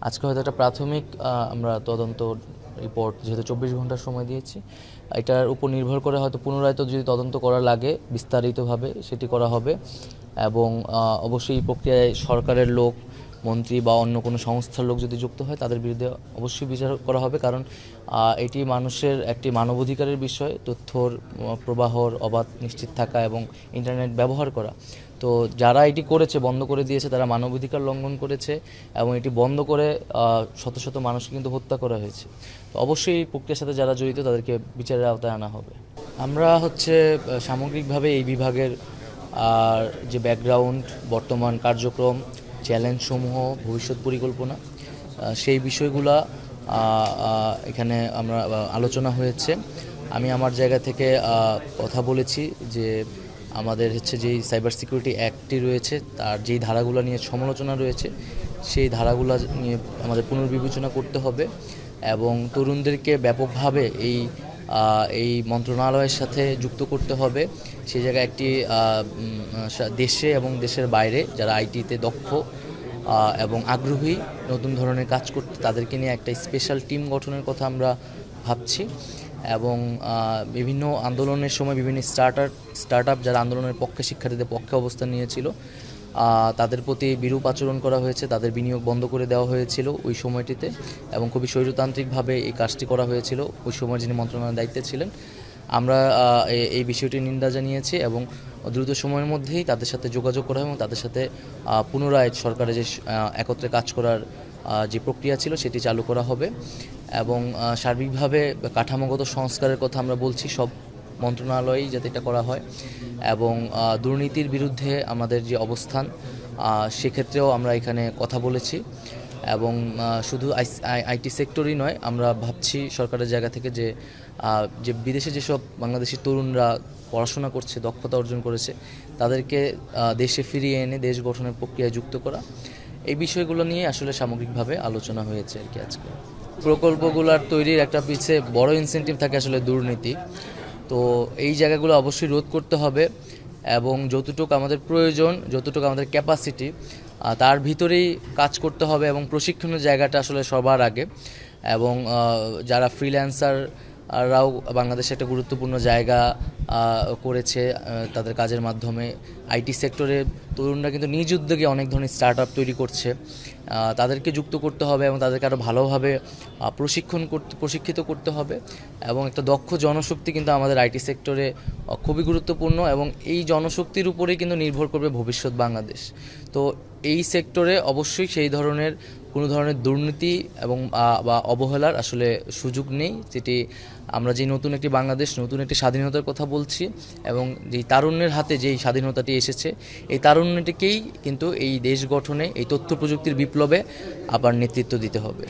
আজকে হয়তো একটা প্রাথমিক আমরা তদন্ত রিপোর্ট যেহেতু 24 ঘন্টার সময় দিয়েছি, এটার উপর নির্ভর করে হয়তো পুনরায় তো যদি তদন্ত করা লাগে বিস্তারিতভাবে সেটি করা হবে। এবং অবশ্যই এই প্রক্রিয়ায় সরকারের লোক, মন্ত্রী বা অন্য কোনো সংস্থার লোক যদি যুক্ত হয় তাদের বিরুদ্ধে অবশ্যই বিচার করা হবে, কারণ এটি মানুষের একটি মানবাধিকারের বিষয়। তথ্যর প্রবাহর অবাধ নিশ্চিত থাকা এবং ইন্টারনেট ব্যবহার করা, তো যারা এটি করেছে, বন্ধ করে দিয়েছে, তারা মানবাধিকার লঙ্ঘন করেছে এবং এটি বন্ধ করে শত শত মানুষকে কিন্তু হত্যা করা হয়েছে। তো অবশ্যই এই প্রক্রিয়ার সাথে যারা জড়িত তাদেরকে বিচারের আওতায় আনা হবে। আমরা সামগ্রিকভাবে এই বিভাগের যে ব্যাকগ্রাউন্ড, বর্তমান কার্যক্রম, চ্যালেঞ্জসমূহ, ভবিষ্যৎ পরিকল্পনা, সেই বিষয়গুলা এখানে আমরা আলোচনা হয়েছে। আমি আমার জায়গা থেকে কথা বলেছি যে আমাদের যেই সাইবার সিকিউরিটি অ্যাক্টটি রয়েছে তার যেই ধারাগুলো নিয়ে সমালোচনা রয়েছে সেই ধারাগুলো নিয়ে আমাদের পুনর্বিবেচনা করতে হবে এবং তরুণদেরকে ব্যাপকভাবে এই মন্ত্রণালয়ের সাথে যুক্ত করতে হবে। সেই জায়গায় একটি দেশে এবং দেশের বাইরে যারা আইটিতে দক্ষ এবং আগ্রহী নতুন ধরনের কাজ করতে, তাদেরকে নিয়ে একটা স্পেশাল টিম গঠনের কথা আমরা ভাবছি। এবং বিভিন্ন আন্দোলনের সময় বিভিন্ন স্টার্ট আপ যারা আন্দোলনের পক্ষে, শিক্ষার্থীদের পক্ষে অবস্থান নিয়েছিল, তাদের প্রতি বিরূপ আচরণ করা হয়েছে, তাদের বিনিয়োগ বন্ধ করে দেওয়া হয়েছিল ওই সময়টিতে এবং খুবই স্বৈরতান্ত্রিকভাবে এই কাজটি করা হয়েছিল ওই সময় যিনি মন্ত্রণালয়ের দায়িত্বে ছিলেন। আমরা এই বিষয়টির নিন্দা জানিয়েছি এবং দ্রুত সময়ের মধ্যেই তাদের সাথে যোগাযোগ করা এবং তাদের সাথে পুনরায় সরকারের যে একত্রে কাজ করার যে প্রক্রিয়া ছিল সেটি চালু করা হবে। এবং সার্বিকভাবে কাঠামোগত সংস্কারের কথা আমরা বলছি, সব মন্ত্রণালয়েই যাতে এটা করা হয়। এবং দুর্নীতির বিরুদ্ধে আমাদের যে অবস্থান, সেক্ষেত্রেও আমরা এখানে কথা বলেছি। এবং শুধু আইটি সেক্টরই নয়, আমরা ভাবছি সরকারের জায়গা থেকে যে বিদেশে যেসব বাংলাদেশি তরুণরা পড়াশোনা করছে, দক্ষতা অর্জন করেছে, তাদেরকে দেশে ফিরিয়ে এনে দেশ গঠনের প্রক্রিয়ায় যুক্ত করা। এই বিষয়গুলো নিয়ে আসলে সামগ্রিকভাবে আলোচনা হয়েছে আর কি। আজকে প্রকল্পগুলোর তৈরির একটা পিছে বড় ইনসেন্টিভ থাকে আসলে দুর্নীতি। তো এই জায়গাগুলো অবশ্যই রোধ করতে হবে এবং যতটুকু আমাদের প্রয়োজন, যতটুকু আমাদের ক্যাপাসিটি, তার ভিতরেই কাজ করতে হবে এবং প্রশিক্ষণের জায়গাটা আসলে সবার আগে। এবং যারা ফ্রিল্যান্সাররাও বাংলাদেশে একটা গুরুত্বপূর্ণ জায়গা করেছে তাদের কাজের মাধ্যমে। আইটি সেক্টরে তরুণরা কিন্তু নিজ উদ্যোগে অনেক ধরনের স্টার্ট আপ তৈরি করছে, তাদেরকে যুক্ত করতে হবে এবং তাদেরকে আরও ভালোভাবে প্রশিক্ষিত করতে হবে। এবং একটা দক্ষ জনশক্তি কিন্তু আমাদের আইটি সেক্টরে খুবই গুরুত্বপূর্ণ এবং এই জনশক্তির উপরেই কিন্তু নির্ভর করবে ভবিষ্যৎ বাংলাদেশ। তো এই সেক্টরে অবশ্যই সেই ধরনের কোনো ধরনের দুর্নীতি এবং বা অবহেলার আসলে সুযোগ নেই, যেটি আমরা যে নতুন একটি বাংলাদেশ, নতুন একটি স্বাধীনতার কথা বলছি এবং যেই তারুণ্যের হাতে যেই স্বাধীনতাটি এসেছে, এই তারুণ্যটিকেই কিন্তু এই দেশ গঠনে, এই তথ্য প্রযুক্তির বিপ্লবে আবার নেতৃত্ব দিতে হবে।